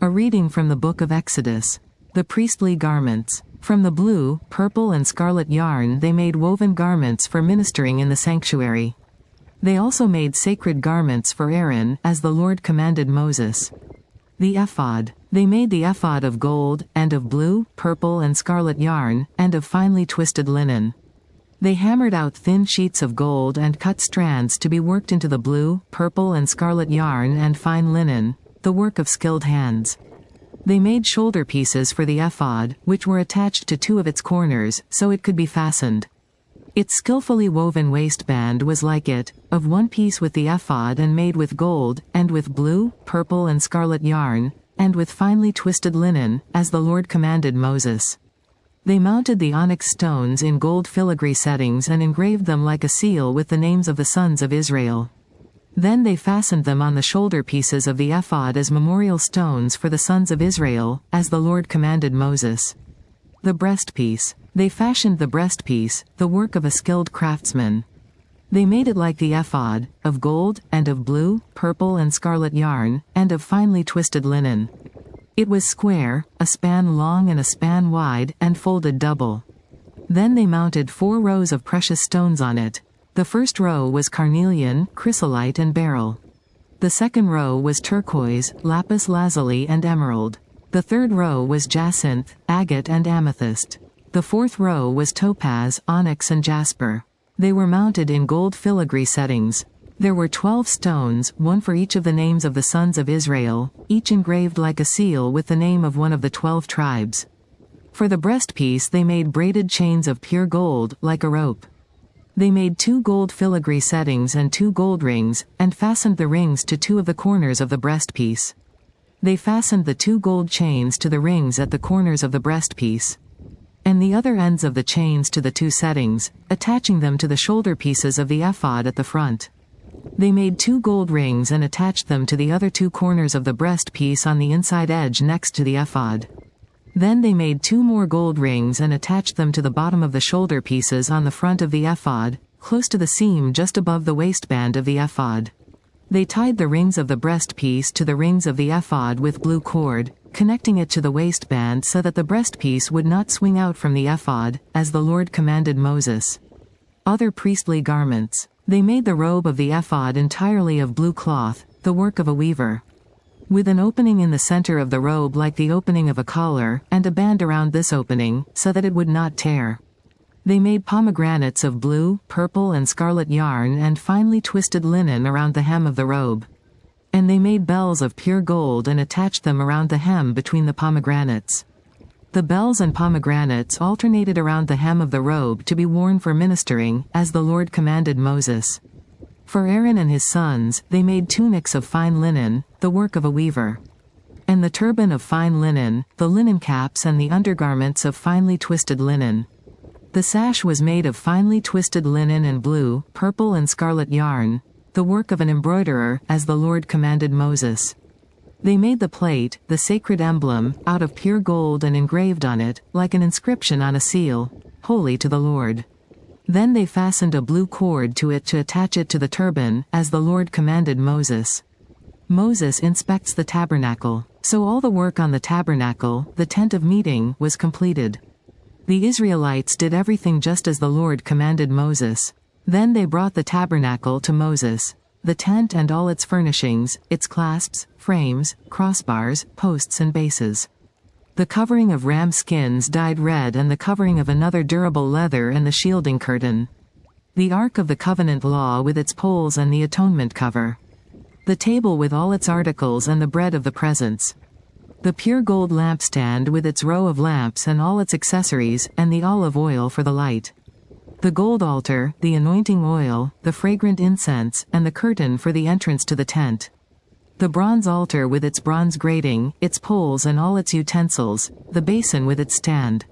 A reading from the Book of Exodus. The priestly garments. From the blue, purple and scarlet yarn they made woven garments for ministering in the sanctuary. They also made sacred garments for Aaron, as the Lord commanded Moses. The ephod. They made the ephod of gold, and of blue, purple and scarlet yarn, and of finely twisted linen. They hammered out thin sheets of gold and cut strands to be worked into the blue, purple and scarlet yarn and fine linen, the work of skilled hands. They made shoulder pieces for the ephod, which were attached to two of its corners, so it could be fastened. Its skillfully woven waistband was like it, of one piece with the ephod and made with gold, and with blue, purple and scarlet yarn, and with finely twisted linen, as the Lord commanded Moses. They mounted the onyx stones in gold filigree settings and engraved them like a seal with the names of the sons of Israel. Then they fastened them on the shoulder pieces of the ephod as memorial stones for the sons of Israel, as the Lord commanded Moses. The breastpiece. They fashioned the breastpiece, the work of a skilled craftsman. They made it like the ephod, of gold, and of blue, purple and scarlet yarn, and of finely twisted linen. It was square, a span long and a span wide, and folded double. Then they mounted 4 rows of precious stones on it. The first row was carnelian, chrysolite and beryl. The second row was turquoise, lapis lazuli and emerald. The third row was jacinth, agate and amethyst. The fourth row was topaz, onyx and jasper. They were mounted in gold filigree settings. There were 12 stones, one for each of the names of the sons of Israel, each engraved like a seal with the name of one of the 12 tribes. For the breastpiece they made braided chains of pure gold, like a rope. They made 2 gold filigree settings and 2 gold rings, and fastened the rings to 2 of the corners of the breastpiece. They fastened the 2 gold chains to the rings at the corners of the breastpiece, and the other ends of the chains to the 2 settings, attaching them to the shoulder pieces of the ephod at the front. They made 2 gold rings and attached them to the other 2 corners of the breastpiece on the inside edge next to the ephod. Then they made 2 more gold rings and attached them to the bottom of the shoulder pieces on the front of the ephod, close to the seam just above the waistband of the ephod. They tied the rings of the breastpiece to the rings of the ephod with blue cord, connecting it to the waistband so that the breastpiece would not swing out from the ephod, as the Lord commanded Moses. Other priestly garments. They made the robe of the ephod entirely of blue cloth, the work of a weaver, with an opening in the center of the robe like the opening of a collar, and a band around this opening, so that it would not tear. They made pomegranates of blue, purple and scarlet yarn and finely twisted linen around the hem of the robe. And they made bells of pure gold and attached them around the hem between the pomegranates. The bells and pomegranates alternated around the hem of the robe to be worn for ministering, as the Lord commanded Moses. For Aaron and his sons, they made tunics of fine linen, the work of a weaver, and the turban of fine linen, the linen caps and the undergarments of finely twisted linen. The sash was made of finely twisted linen and blue, purple and scarlet yarn, the work of an embroiderer, as the Lord commanded Moses. They made the plate, the sacred emblem, out of pure gold and engraved on it, like an inscription on a seal, "Holy to the Lord." Then they fastened a blue cord to it to attach it to the turban, as the Lord commanded Moses. Moses inspects the tabernacle. So all the work on the tabernacle, the tent of meeting, was completed. The Israelites did everything just as the Lord commanded Moses. Then they brought the tabernacle to Moses, the tent and all its furnishings, its clasps, frames, crossbars, posts and bases. The covering of ram skins dyed red and the covering of another durable leather and the shielding curtain. The Ark of the Covenant Law with its poles and the atonement cover. The table with all its articles and the bread of the presence. The pure gold lampstand with its row of lamps and all its accessories, and the olive oil for the light. The gold altar, the anointing oil, the fragrant incense, and the curtain for the entrance to the tent. The bronze altar with its bronze grating, its poles and all its utensils, the basin with its stand.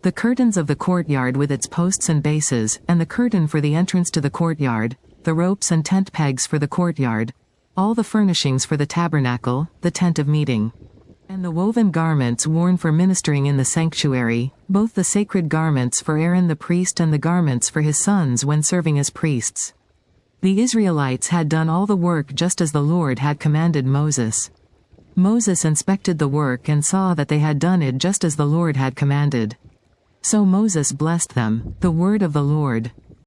The curtains of the courtyard with its posts and bases, and the curtain for the entrance to the courtyard, the ropes and tent pegs for the courtyard, all the furnishings for the tabernacle, the tent of meeting, and the woven garments worn for ministering in the sanctuary, both the sacred garments for Aaron the priest and the garments for his sons when serving as priests. The Israelites had done all the work just as the Lord had commanded Moses. Moses inspected the work and saw that they had done it just as the Lord had commanded. So Moses blessed them. The word of the Lord.